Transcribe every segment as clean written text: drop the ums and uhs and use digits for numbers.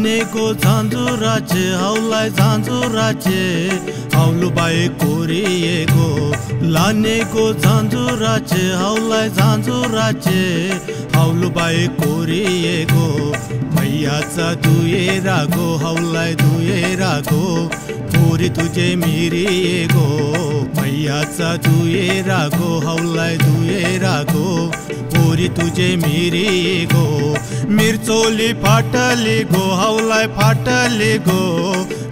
लाने गो झांजुराचे हावलाय झांजुराचे हावलू बाई कोरी ये गो लाने गो झांजुराचे हावलाय झांजुराचे हावलू बाई कोरी ये गो मैयाचा दुये रागो हावलाय दुये रागो पोरी तुझे मिरी ये गो मैयाचा दुये रागो हावलाय दुये रागो पोरी तुझे मिरी ये गो मिरचोली फाटली गो हावलाय फाटली गो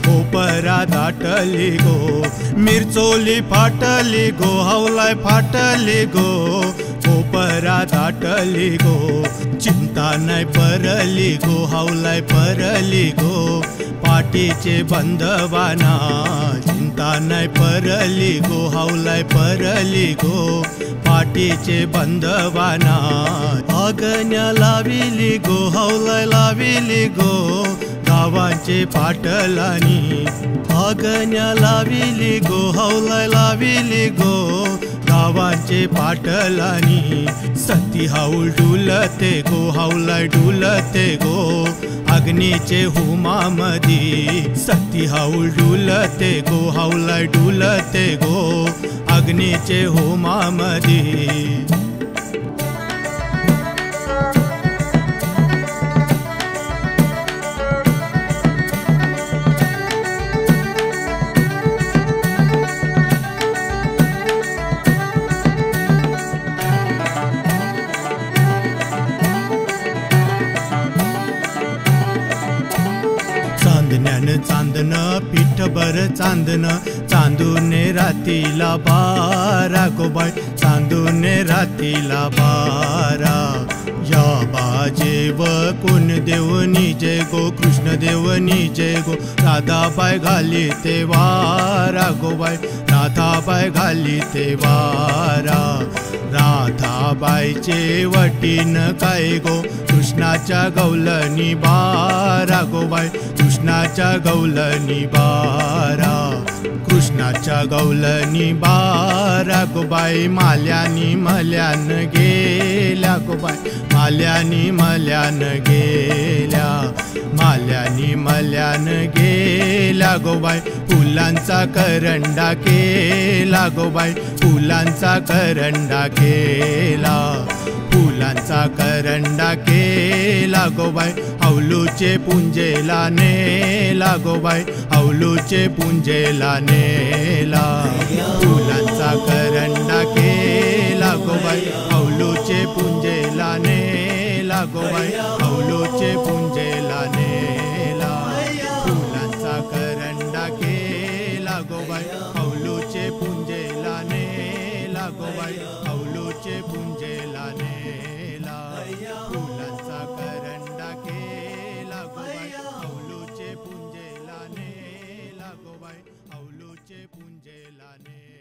कोपरा दाटली गो मिरचोली फाटली गो हावलाय फाटली गो कोपरा दाटली गो चिंता नाही परली गो हावलाय परली गो पाटीचे बंधवाना चिंता नाही परली गो हावलाय परली गो पाटीचे बंधवाना आगण्या लाविली गो हावलाय लाविली गो गावांचे पाटलानी आगण्या लाविली गो हावलाय लाविली गो गावांचे पाटलानी सती हाऊल डुलते गो हावलाय डुलते गो अग्नीचे हुमामदी सती हाऊल डुलते गो हावलाय डुलते गो अग्नीचे होमामदी चांदण्यान चांदन पिठभर चांदन चांदूने रातीला बारा गो बाई चांदूने रातीला बारा या बाजेव कोण देवनी जय गो कृष्ण देवनी जय गो राधाबाई घाली ते वारा गो बाई राधाबाई घाली ते वारा राधाबाईचे वटीन काय गो कृष्णाच्या गौलनी बारा गो बाई कृष्णाच्या गौलनी बारा कृष्णाच्या गौलनी बारा गो बाई माल्यानी मल्यान गेल्या गो बाई माल्यानी मल्यान गेल्या माल्यानी मल्यान गेल्या गो बाई फुलांचा करंडा केला गो बाई फुलांचा करंडा केला फुलांचा करंडा केला गो बाई हौलूचे पुंजेला नेला गो बाई हौलूचे पुंजेला नेला फुलांचा करंडा केला गो बाई हौलूचे पुंजेला नेला गो बाई हौलूचे पुंजेला नेला फुलांचा करंडा केला गो बाई हौलूचे पुंजेला नेला गो बाई हौलूचे पुंजेला नेला फुलांचा करंडा केला गो बाई हौलूचे पुंजेला नेला गो बाई हौलूचे पुंजेला नेला